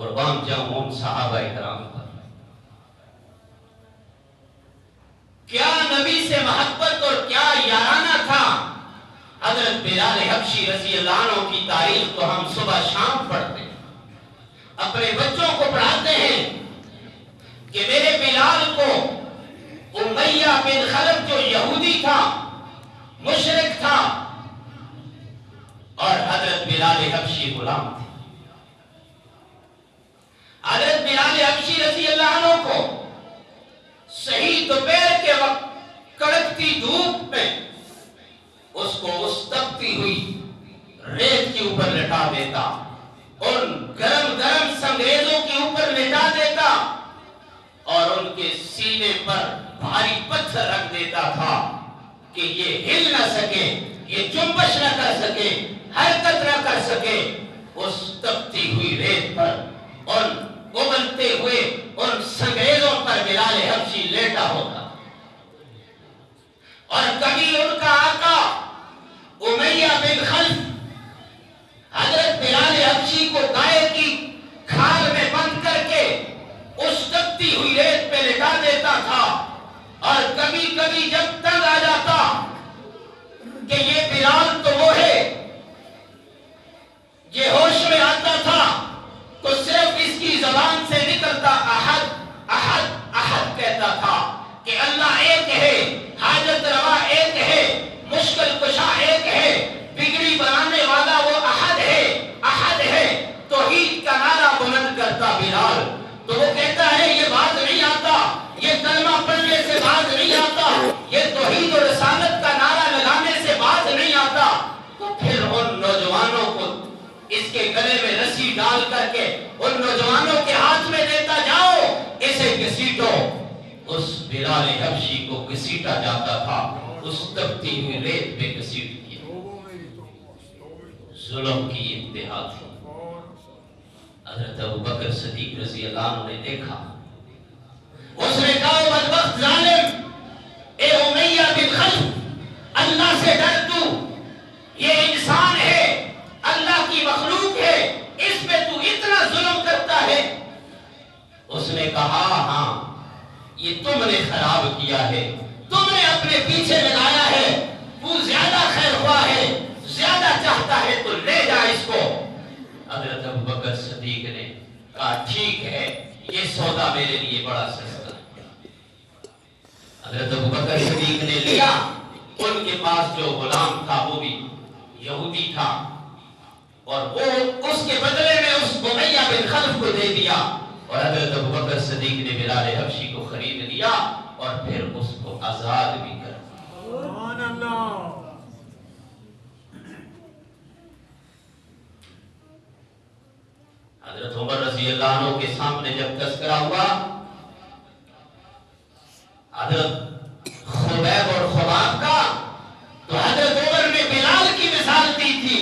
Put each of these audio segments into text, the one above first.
قربان جاؤں ان صحابہ کرام پر. کیا نبی سے محبت اور کیا یارانہ تھا. حضرت بلال حبشی رضی اللہ عنہ کی تاریخ تو ہم صبح شام پڑھتے ہیں, اپنے بچوں کو پڑھاتے ہیں کہ میرے بلال کو امیہ بن خلف جو یہودی تھا, مشرک تھا, اور حضرت بلال حبشی غلام تھے. حضرت بلال حبشی رضی اللہ عنہ کو صحیح دوپہر کے وقت کڑکتی دھوپ میں اس کو اس تپتی ہوئی ریت کے اوپر لٹا دیتا, ان گرم گرم سنگریزوں کے اوپر لٹا دیتا اور ان کے سینے پر بھاری پتھر رکھ دیتا تھا کہ یہ ہل نہ سکے, یہ جنبش نہ کر سکے, حرکت نہ کر سکے. اس تپتی ہوئی ریت پر اور ابلتے ہوئے ان سنگریزوں پر بلال حبشی لیٹا ہوتا. اور کبھی ان کا آقا امیہ بن خلف حضرت بلال حبشی کو گائے کی کھال میں بند کر کے اس تپتی ہوئی ریت پہ لٹا دیتا تھا. اور کبھی کبھی جب تنگ آ جاتا کہ یہ بلال تو وہ ہے, یہ ہوش میں آتا تھا تو صرف اس کی زبان سے نکلتا احد احد احد کہتا تھا کہ اللہ ایک ہے, حاجت روا ایک ہے, مشکل کشا ایک ہے, بگڑی بنانے والا وہ احد ہے, احد ہے. توحید کا نعرہ بلند کرتا بلال. تو وہ کہتا ہے یہ بات نہیں آتا, یہ کلمہ پڑھنے سے بات نہیں آتا, یہ توحید و رسالت کا نعرہ لگانے سے بات نہیں آتا. تو پھر ان نوجوانوں کو اس کے گلے میں رسی ڈال کر کے ان نوجوانوں کے ہاتھ میں دیتا جاؤ, اسے گھسیٹو. اس بلال حبشی کو گھسیٹا جاتا تھا, اس تپتی ہوئی ریت پہ گھسیٹ دیا. ظلم کی انتہا تھی. حضرت ابوبکر صدیق رضی اللہ عنہ نے دیکھا, اس نے کہا بدبخت ظالم, اے امیہ بن خلف, اللہ سے ڈر تو, یہ انسان ہے, اللہ کی مخلوق ہے, اس پہ تو اتنا ظلم کرتا ہے. اس نے کہا ہاں یہ تم نے خراب کیا ہے, تم نے اپنے پیچھے لگایا ہے, وہ زیادہ خیر خواہ ہے, زیادہ چاہتا ہے تو لے جا اس کو. حضرت ابوبکر صدیق نے کہا ٹھیک ہے, یہ سودا میرے لیے بڑا سستا ہے. حضرت ابوبکر صدیق نے لیا. ان کے پاس جو غلام تھا وہ بھی یہودی تھا, اور وہ اس کے بدلے میں اس امیہ بن خلف کو دے دیا. اور حضرت ابوبکر صدیق نے بلال حبشی کو خرید لیا اور پھر اس کو آزاد بھی کر دیا. سبحان اللہ. حضرت عمر رضی اللہ عنہ کے سامنے جب تذکرہ ہوا, حضرت خبیب اور خباب کا, تو حضرت عمر نے بلال کی مثال دی تھی.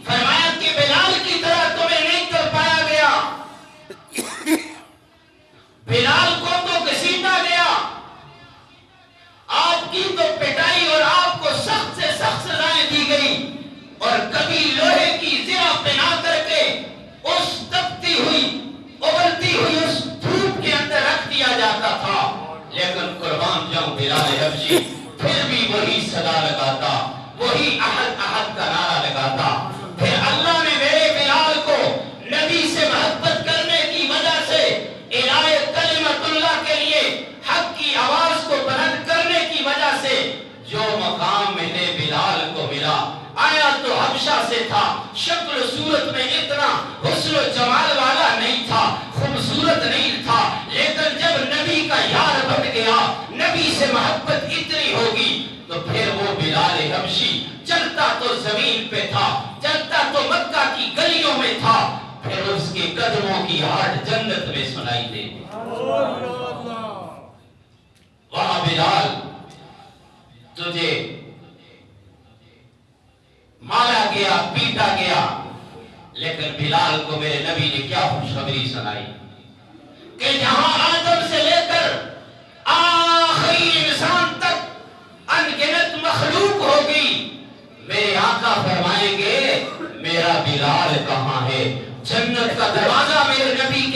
فرمایا کہ بلال کی طرح تمہیں نہیں کر پایا گیا, بلال کو تو گھسیٹا گیا, آپ کی تو پٹائی اور آپ کو سخت سے سخت سزائیں دی گئی, اور کبھی لوہے کی زرہ پہنا کر کے اس تپتی ہوئی ابلتی ہوئی اس دھوپ کے اندر رکھ دیا جاتا تھا. لیکن قربان جاؤں بلال حبشی پھر بھی وہی صدا لگاتا, وہی احد احد کا نعرہ لگاتا. پھر اللہ نے میرے بلال کو نبی سے محبت کرنے کی وجہ سے, اعلاء کلمت اللہ کے لیے حق کی آواز کو بلند کرنے کی وجہ سے جو مقام میرے بلال کو ملا, آیا تو حبشہ سے تھا, شکل و صورت میں اتنا حسن و جمال والا نہیں تھا, خوبصورت نہیں تھا, لیکن جب نبی کا یار بن گیا, نبی سے محبت اتنی ہوگی, تو پھر وہ بلال حبشی چلتا تو زمین پہ تھا, چلتا تو مکہ کی گلیوں میں تھا, پھر اس کے قدموں کی آہٹ جنت میں سنائی دے. وہاں بلال تجھے مارا گیا, پیٹا گیا, لیکن بلال کو میرے نبی نے کیا خوشخبری سنائی کہ جہاں آدم سے لے کر آخری انسان تک انگنت مخلوق ہوگی, میرے آقا فرمائیں گے میرا بلال کہاں ہے. جنت کا دروازہ میرے نبی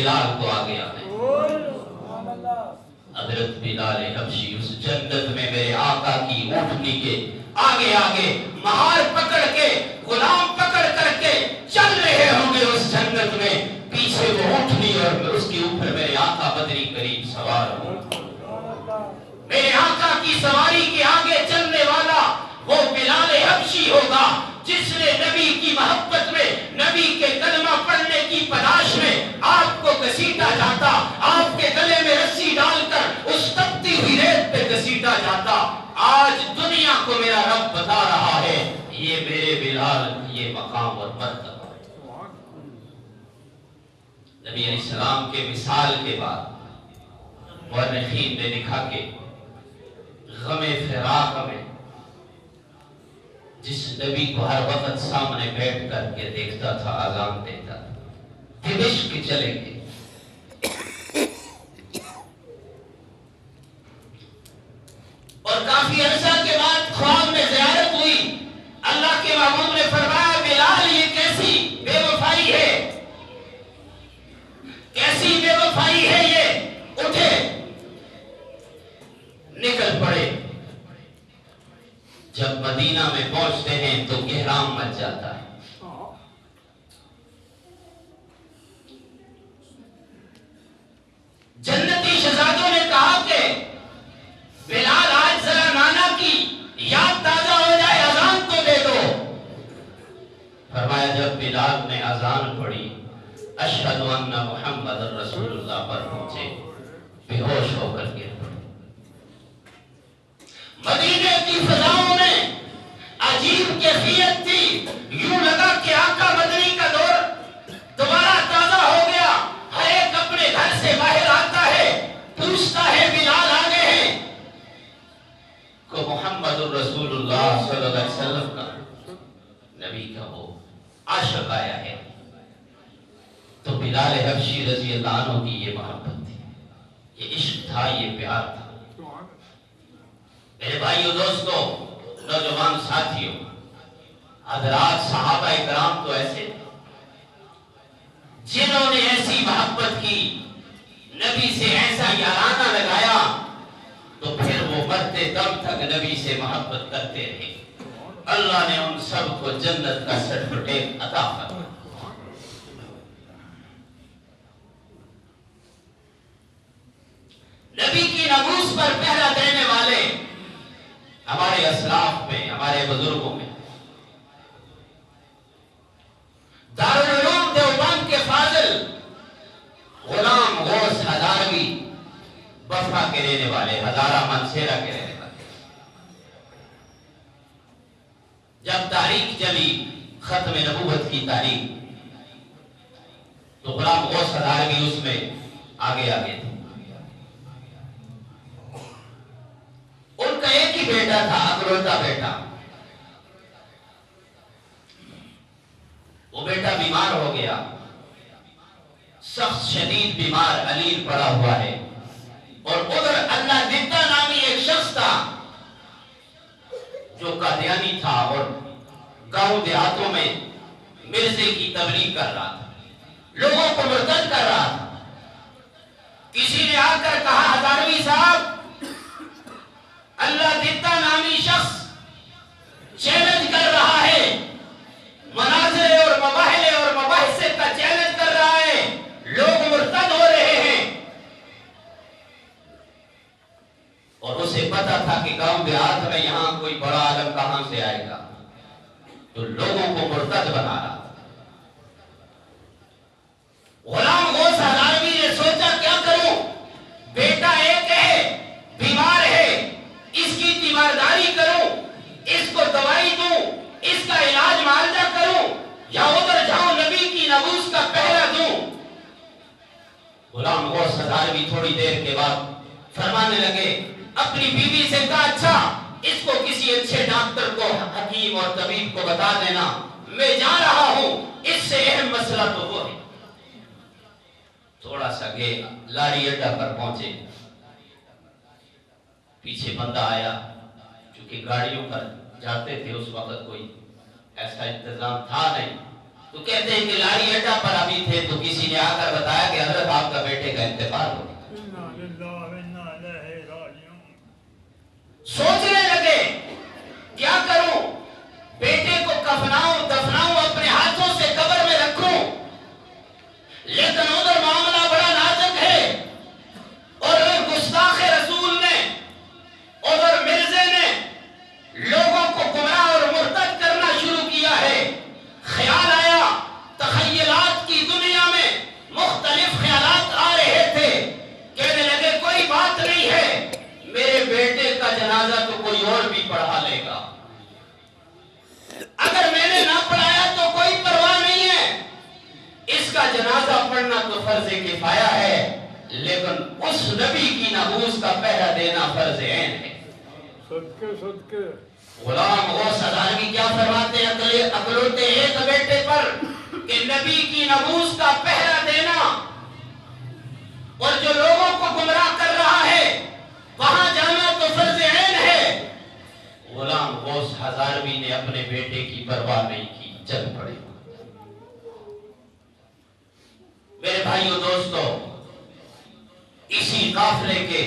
بلال کو آگے آنے. حضرت بلال حبشی اس جنت میں میرے آقا کی اونٹنی کے آگے آگے مہار پکڑ کے غلام پکڑ کر کے چل رہے ہوں گے اس جنت میں. پیچھے وہ اونٹنی اور اس کے اوپر میرے آقا بدری کریم سوار ہوں. میرے آقا کی سواری کے آگے چلنے والا وہ بلال حبشی ہوگا جس نے نبی کی محبت میں نبی کے کلمہ پڑھنے کی تلاش میں آپ کو گھسیٹا جاتا, آپ کے گلے میں رسی ڈال کر اس تپتی ہوئی ریت پہ گھسیٹا جاتا. آج دنیا کو میرا رب بتا رہا ہے یہ میرے بلال یہ مقام اور مرتبہ. نبی علیہ السلام کے مثال کے بعد مورخین نے لکھا کہ غم فراق میں جس نبی کو ہر وقت سامنے بیٹھ کر کے دیکھتا تھا اذان دیتا تھا دمشق چلیں گے. اور کافی عرصہ کے بعد خواب میں زیارت ہوئی. اللہ کے محبوب نے فرمایا بلال یہ کیسی بے وفائی ہے, کیسی بے وفائی ہے یہ. اٹھے نکل پڑے. جب مدینہ میں پہنچتے ہیں تو احرام مچ جاتا ہے. جنتی شہزادوں نے کہا کہ بلال آج ذرا نانا کی یاد تازہ ہو جائے اذان تو دے دو. فرمایا جب بلال نے اذان پڑھی اشہد ان محمد رسول اللہ پر پہنچے بے ہوش ہو کر گر پڑے. مدینے کی فضاؤں میں عجیب کیفیت تھی. یوں لگا کہ آقا مدنی کا دور دوبارہ تازہ ہو گیا. ہر ایک اپنے گھر سے باہر آتا ہے, پوچھتا ہے بلال آگے ہیں کو محمد رسول اللہ صلی اللہ علیہ وسلم کا نبی کا وہ عاشق آیا ہے. تو بلال حبشی رضی اللہ عنہ کی یہ محبت تھی, یہ عشق تھا, یہ پیار تھا. میرے بھائیو دوستو نوجوان ساتھیوں حضرات صحابہ اکرام تو ایسے جنہوں نے ایسی محبت کی نبی سے ایسا یارانہ لگایا تو پھر وہ مرتے دم تک نبی سے محبت کرتے رہے. اللہ نے ان سب کو جنت کا سرٹیفکیٹ عطا فرمایا. نبی کی ناموس پر پہرا دینے والے ہمارے اسلاف میں, ہمارے بزرگوں میں دارالعلوم دیوبند کے فاضل غلام غوث ہزاروی بفا کے رہنے والے, ہزارہ منصیرہ کے رہنے والے, جب تاریخ چلی ختم نبوت کی تاریخ تو غلام غوث ہزاروی اس میں آگے آگے تھے. ان کا ایک ہی بیٹا تھا, اکلوتا بیٹا. وہ بیٹا بیمار ہو گیا, سخت شدید بیمار علیل پڑا ہوا ہے. اور ادھر اللہ دتا نامی ایک شخص تھا جو قادیانی تھا اور گاؤں دیہاتوں میں مرزے کی تبلیغ کر رہا تھا, لوگوں کو مرتد کر رہا تھا. کسی نے آ کر کہا ہزاروی صاحب اللہ دیتا نامی شخص چیلنج کر رہا ہے, مناظرے اور مباحثے اور مباحثے کا چیلنج کر رہا ہے, لوگ مرتد ہو رہے ہیں. اور اسے پتا تھا کہ گاؤں دیہات میں یہاں کوئی بڑا عالم کہاں سے آئے گا, تو لوگوں کو مرتد بنا رہا. غلام غوث ہزاروی نے سوچا کیا کروں, بیٹا ایک ہے, بیمار ہے, اس کی تیمارداری کروں, اس کو دوائی دوں, اس کا علاج معالجہ کروں, یا ادھر جاؤں نبی کی ناموس کا پہرا دوں. غلام غوث ہزاروی تھوڑی دیر کے بعد فرمانے لگے, اپنی بیوی سے کہا اچھا اس کو کسی اچھے ڈاکٹر کو, حکیم اور طبیب کو بتا دینا, میں جا رہا ہوں, اس سے اہم مسئلہ تو وہ ہے. تھوڑا سا گئے, لاری اڈا پر پہنچے, پیچھے بندہ آیا, چونکہ گاڑیوں پر جاتے تھے اس وقت کوئی ایسا انتظام تھا نہیں, تو کہتے ہیں کہ لاری اڈا پر ابھی تھے تو کسی نے آ کر بتایا کہ حضرت آپ صاحب کا بیٹے کا انتقال ہو گیا۔ سوچنے لگے کیا کروں، بیٹے کو کفناؤں دفناؤں اپنے ہاتھوں سے قبر میں رکھوں، لیکن ادھر معاملہ بڑا نازک ہے اور گستاخ رسول نے ادھر مرزے نے لوگوں کو گمراہ اور مرتد کرنا شروع کیا ہے۔ خیال آیا، تخیلات کی دنیا میں مختلف خیالات آ رہے تھے، کہنے لگے کوئی بات نہیں ہے، میرے بیٹے کا جنازہ تو کوئی اور بھی پڑھا لے گا، اگر میں نے نہ پڑھایا تو کوئی پرواہ نہیں ہے، اس کا جنازہ پڑھنا تو فرض کفایہ ہے، لیکن اس نبی کی ناموس کا پہرا دینا فرض عین ہے۔ صدقے غلام غوث ہزاروی کیا فرماتے ہیں اکلوتے ایک بیٹے پر کہ نبی کی ناموس کا پہرا دینا اور جو لوگوں کو گمراہ کر رہا ہے وہاں جانا تو فرض عین ہے۔ غلام غوث ہزاروی نے اپنے بیٹے کی پرواہ نہیں کی، چل پڑے۔ میرے بھائیو دوستو، اسی قافلے کے